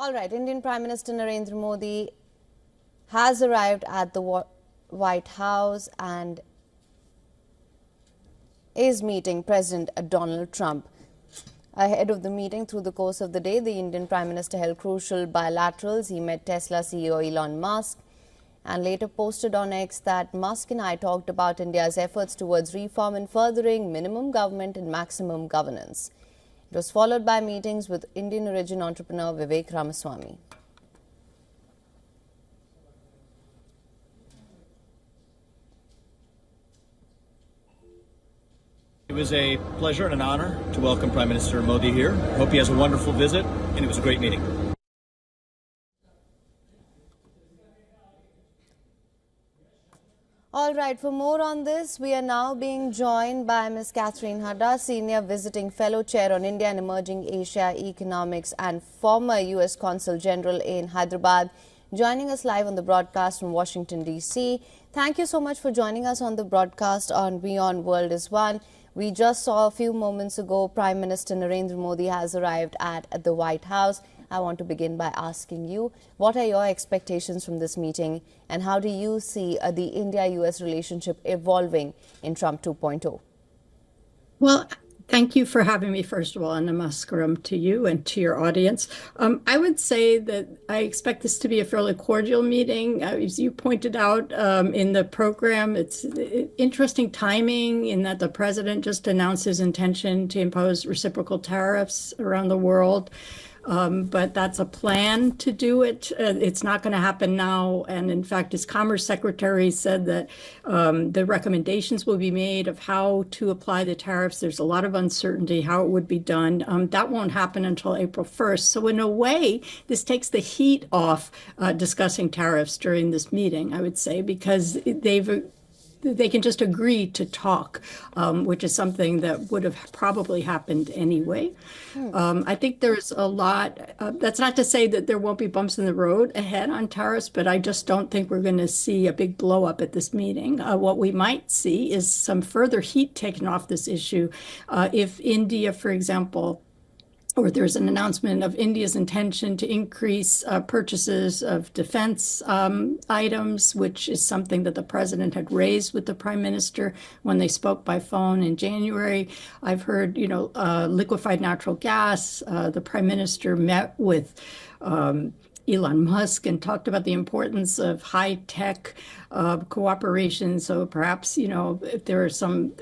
All right, Indian Prime Minister Narendra Modi has arrived at the White House and is meeting President Donald Trump. Ahead of the meeting, through the course of the day, the Indian Prime Minister held crucial bilaterals. He met Tesla CEO Elon Musk and later posted on X that Musk and I talked about India's efforts towards reform and furthering minimum government and maximum governance. It was followed by meetings with Indian origin entrepreneur Vivek Ramaswamy. It was a pleasure and an honor to welcome Prime Minister Modi here. Hope he has a wonderful visit, and it was a great meeting. All right, for more on this, we are now being joined by Ms. Catherine Hadda, Senior Visiting Fellow Chair on India and Emerging Asia Economics and former U.S. Consul General in Hyderabad, joining us live on the broadcast from Washington, D.C. Thank you so much for joining us on the broadcast on WION World is One. We just saw a few moments ago Prime Minister Narendra Modi has arrived at the White House. I want to begin by asking you, what are your expectations from this meeting and how do you see the India-US relationship evolving in Trump 2.0? Well, thank you for having me, first of all, and namaskaram to you and to your audience. I would say that I expect this to be a fairly cordial meeting. As you pointed out in the program, it's interesting timing in that the president just announced his intention to impose reciprocal tariffs around the world. But that's a plan to do it. It's not going to happen now. And in fact, his Commerce Secretary said that the recommendations will be made of how to apply the tariffs. There's a lot of uncertainty how it would be done. That won't happen until April 1st. So in a way, this takes the heat off discussing tariffs during this meeting, I would say, because they can just agree to talk, which is something that would have probably happened anyway. I think there's a lot. That's not to say that there won't be bumps in the road ahead on tariffs, but I just don't think we're going to see a big blow up at this meeting. What we might see is some further heat taken off this issue if India, for example, or there's an announcement of India's intention to increase purchases of defense items, which is something that the president had raised with the prime minister when they spoke by phone in January. I've heard, liquefied natural gas. The prime minister met with Elon Musk and talked about the importance of high-tech cooperation. So perhaps, if there are some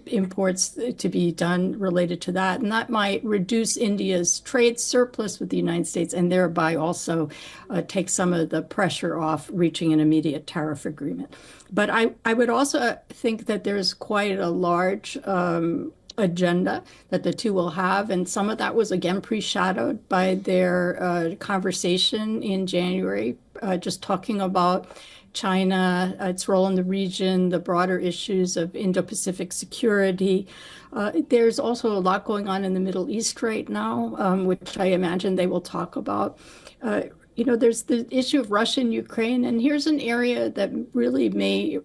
imports to be done related to that, and that might reduce India's trade surplus with the United States and thereby also take some of the pressure off reaching an immediate tariff agreement. But I would also think that there's quite a large agenda that the two will have. And some of that was, again, pre-shadowed by their conversation in January, just talking about China, its role in the region, the broader issues of Indo-Pacific security. There's also a lot going on in the Middle East right now, which I imagine they will talk about. There's the issue of Russia and Ukraine, and here's an area that really may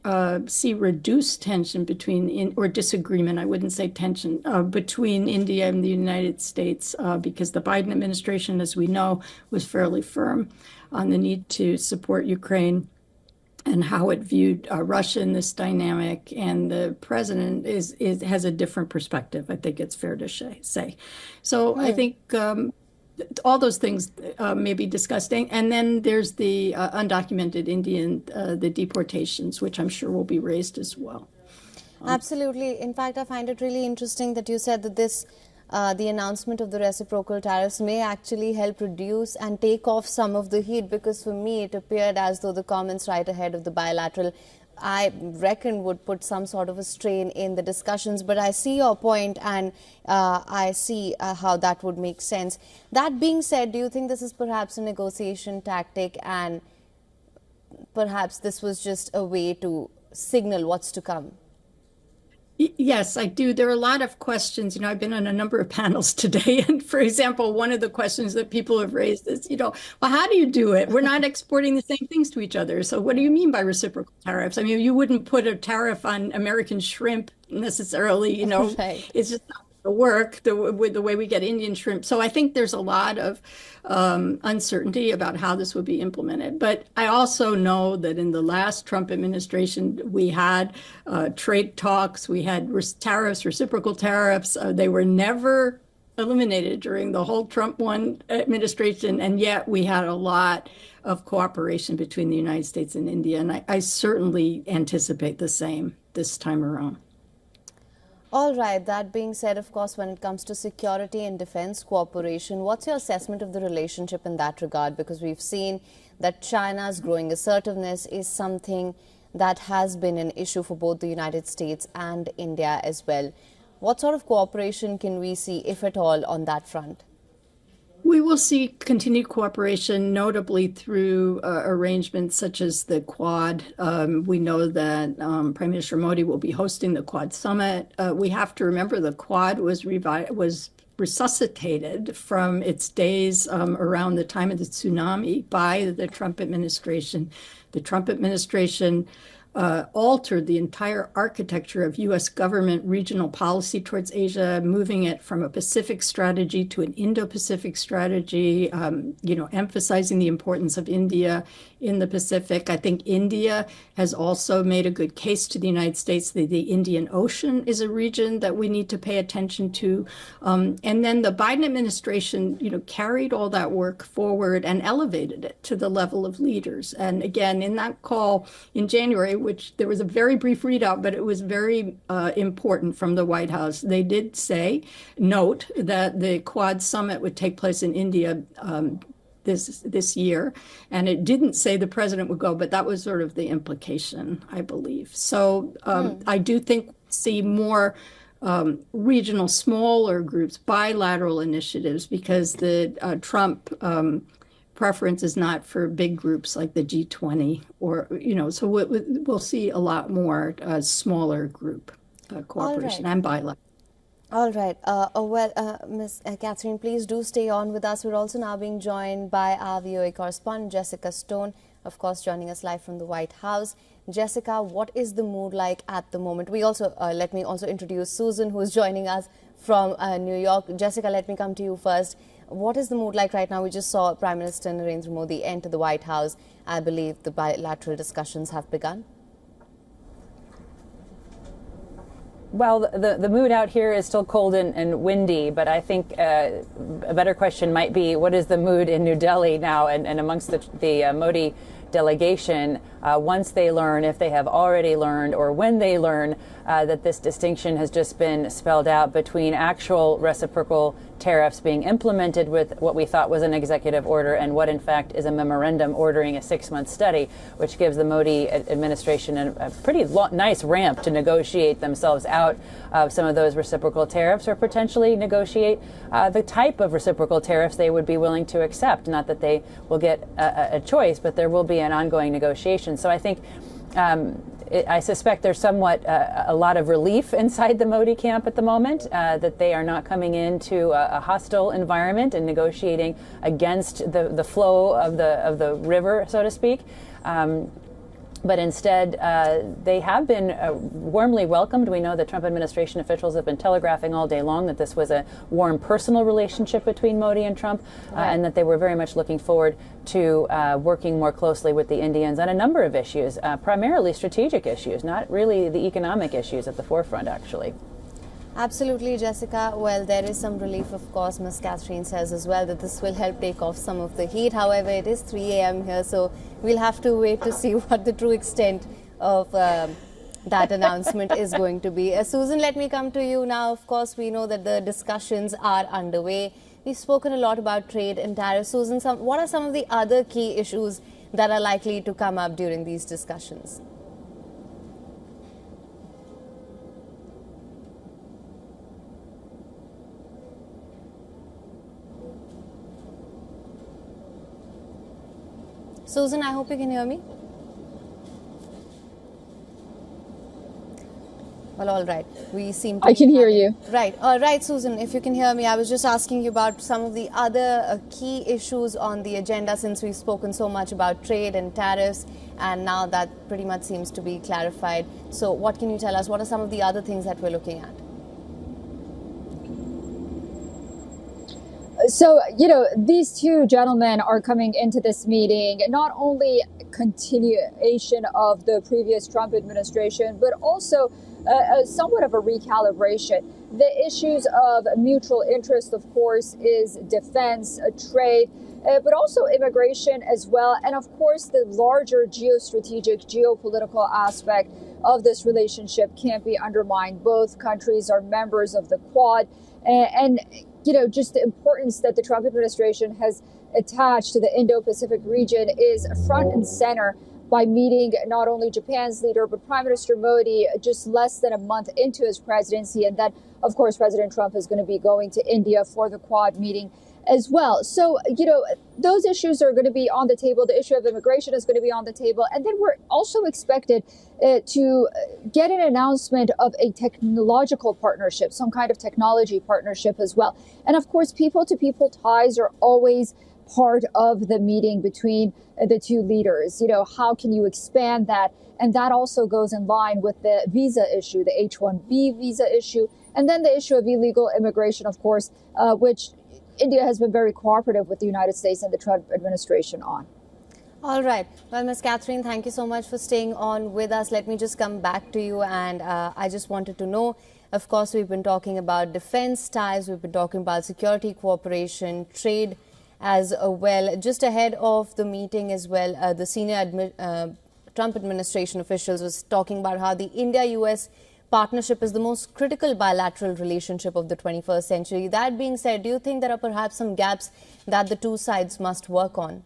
see reduced tension or disagreement, I wouldn't say tension, between India and the United States, because the Biden administration, as we know, was fairly firm on the need to support Ukraine and how it viewed Russia in this dynamic. And the president has a different perspective, I think it's fair to say. So I think all those things may be discussed. And then there's the undocumented Indian, the deportations, which I'm sure will be raised as well. Absolutely. In fact, I find it really interesting that you said that the announcement of the reciprocal tariffs may actually help reduce and take off some of the heat, because for me it appeared as though the comments right ahead of the bilateral, I reckon, would put some sort of a strain in the discussions. But I see your point, and I see how that would make sense. That being said, do you think this is perhaps a negotiation tactic, and perhaps this was just a way to signal what's to come? Yes, I do. There are a lot of questions. I've been on a number of panels today. And for example, one of the questions that people have raised is, well, how do you do it? We're not exporting the same things to each other. So what do you mean by reciprocal tariffs? I mean, you wouldn't put a tariff on American shrimp necessarily, Right. It's just not work with the way we get Indian shrimp. So I think there's a lot of uncertainty about how this would be implemented. But I also know that in the last Trump administration, we had trade talks, we had tariffs, reciprocal tariffs. They were never eliminated during the whole Trump 1 administration, and yet we had a lot of cooperation between the United States and India, and I certainly anticipate the same this time around. All right, that being said, of course, when it comes to security and defense cooperation, what's your assessment of the relationship in that regard? Because we've seen that China's growing assertiveness is something that has been an issue for both the United States and India as well. What sort of cooperation can we see, if at all, on that front? We will see continued cooperation, notably through arrangements such as the Quad. We know that Prime Minister Modi will be hosting the Quad summit. We have to remember the Quad was resuscitated from its days around the time of the tsunami by the Trump administration. The Trump administration altered the entire architecture of U.S. government regional policy towards Asia, moving it from a Pacific strategy to an Indo-Pacific strategy, emphasizing the importance of India in the Pacific. I think India has also made a good case to the United States that the Indian Ocean is a region that we need to pay attention to. And then the Biden administration, carried all that work forward and elevated it to the level of leaders. And again, in that call in January, which there was a very brief readout, but it was very important from the White House. They did note that the Quad summit would take place in India this year, and it didn't say the president would go, but that was sort of the implication, I believe. So I do think we'll see more regional, smaller groups, bilateral initiatives, because the Trump preference is not for big groups like the G20 so we'll see a lot more smaller group cooperation and bilateral. All right. Ms. Catherine, please do stay on with us. We're also now being joined by our VOA correspondent, Jessica Stone, of course, joining us live from the White House. Jessica, what is the mood like at the moment? We also, let me also introduce Susan, who is joining us from New York. Jessica, let me come to you first. What is the mood like right now? We just saw Prime Minister Narendra Modi enter the White House. I believe the bilateral discussions have begun. Well, the mood out here is still cold and windy, but I think a better question might be, what is the mood in New Delhi now and amongst the Modi delegation once they learn, if they have already learned, or when they learn that this distinction has just been spelled out between actual reciprocal tariffs being implemented with what we thought was an executive order and what in fact is a memorandum ordering a 6-month study, which gives the Modi administration a pretty nice ramp to negotiate themselves out of some of those reciprocal tariffs, or potentially negotiate the type of reciprocal tariffs they would be willing to accept. Not that they will get a choice, but there will be an ongoing negotiation. So I think I suspect there's somewhat a lot of relief inside the Modi camp at the moment that they are not coming into a hostile environment and negotiating against the flow of the river, so to speak. But instead, they have been warmly welcomed. We know that Trump administration officials have been telegraphing all day long that this was a warm personal relationship between Modi and Trump, and that they were very much looking forward to working more closely with the Indians on a number of issues, primarily strategic issues, not really the economic issues at the forefront, actually. Absolutely, Jessica. Well, there is some relief, of course. Ms. Catherine says as well that this will help take off some of the heat. However, it is 3 a.m. here, so we'll have to wait to see what the true extent of that announcement is going to be. Susan, let me come to you now. Of course, we know that the discussions are underway. We've spoken a lot about trade and tariffs. Susan, what are some of the other key issues that are likely to come up during these discussions? Susan, I hope you can hear me. Well, all right. We seem to I can hear you. Right. All right, Susan, if you can hear me, I was just asking you about some of the other key issues on the agenda, since we've spoken so much about trade and tariffs, and now that pretty much seems to be clarified. So what can you tell us? What are some of the other things that we're looking at? So, these two gentlemen are coming into this meeting, not only continuation of the previous Trump administration, but also somewhat of a recalibration. The issues of mutual interest, of course, is defense, trade, but also immigration as well. And of course, the larger geostrategic, geopolitical aspect of this relationship can't be undermined. Both countries are members of the Quad. And just the importance that the Trump administration has attached to the Indo-Pacific region is front and center by meeting not only Japan's leader, but Prime Minister Modi just less than a month into his presidency. And then, of course, President Trump is going to be going to India for the Quad meeting as well. So, those issues are going to be on the table. The issue of immigration is going to be on the table. And then we're also expected to get an announcement of a technological partnership, some kind of technology partnership as well. And of course, people-to-people ties are always part of the meeting between the two leaders. How can you expand that? And that also goes in line with the visa issue, the H-1B visa issue, and then the issue of illegal immigration, of course, which India has been very cooperative with the United States and the Trump administration on. All right. Well, Ms. Catherine, thank you so much for staying on with us. Let me just come back to you. And I just wanted to know, of course, we've been talking about defense ties. We've been talking about security cooperation, trade as well. Just ahead of the meeting as well, the senior Trump administration officials was talking about how the India-US partnership is the most critical bilateral relationship of the 21st century. That being said, do you think there are perhaps some gaps that the two sides must work on?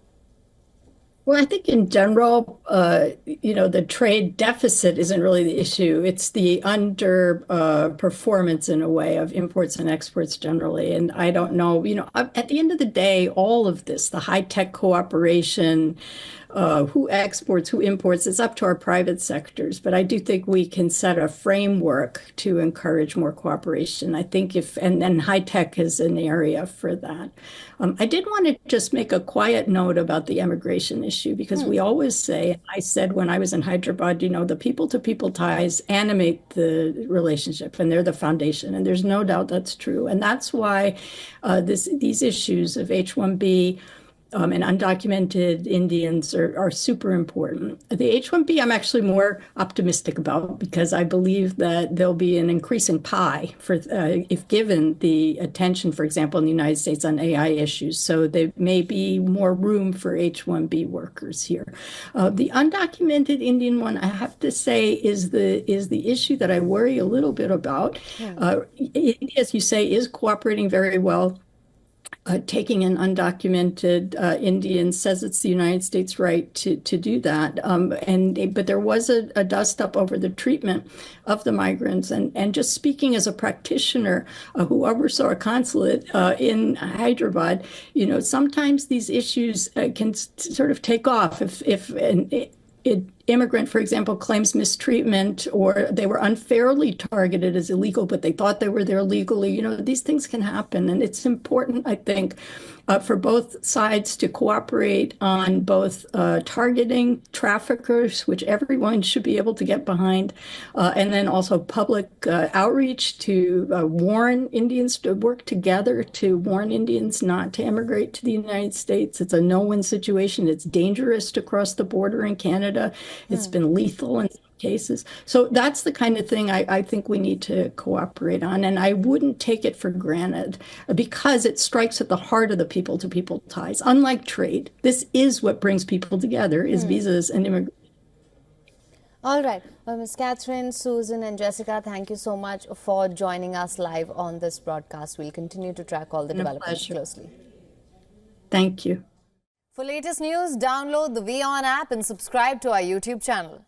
Well, I think in general, the trade deficit isn't really the issue. It's the performance in a way of imports and exports generally. And I don't know, at the end of the day, all of this, the high-tech cooperation, who exports, who imports, it's up to our private sectors. But I do think we can set a framework to encourage more cooperation. I think and high tech is an area for that. I did want to just make a quiet note about the immigration issue, because we always say, I said when I was in Hyderabad, the people-to-people ties animate the relationship and they're the foundation. And there's no doubt that's true. And that's why these issues of H-1B and undocumented Indians are super important. The H-1B I'm actually more optimistic about, because I believe that there'll be an increasing pie for if given the attention, for example, in the United States on AI issues. So there may be more room for H-1B workers here. The undocumented Indian one, I have to say, is the issue that I worry a little bit about. India, as you say, is cooperating very well. Taking in undocumented Indians, says it's the United States' right to do that. But there was a dust up over the treatment of the migrants. And just speaking as a practitioner who oversaw a consulate in Hyderabad, sometimes these issues can sort of take off if an immigrant, for example, claims mistreatment, or they were unfairly targeted as illegal, but they thought they were there legally. These things can happen. And it's important, I think, for both sides to cooperate on both targeting traffickers, which everyone should be able to get behind, and then also public outreach to warn Indians, to work together to warn Indians not to immigrate to the United States. It's a no-win situation. It's dangerous to cross the border in Canada. It's been lethal in some cases. So that's the kind of thing I think we need to cooperate on. And I wouldn't take it for granted, because it strikes at the heart of the people-to-people ties. Unlike trade, this is what brings people together, is visas and immigration. All right. Well, Ms. Catherine, Susan and Jessica, thank you so much for joining us live on this broadcast. We'll continue to track all the developments closely. Thank you. For latest news, download the WION app and subscribe to our YouTube channel.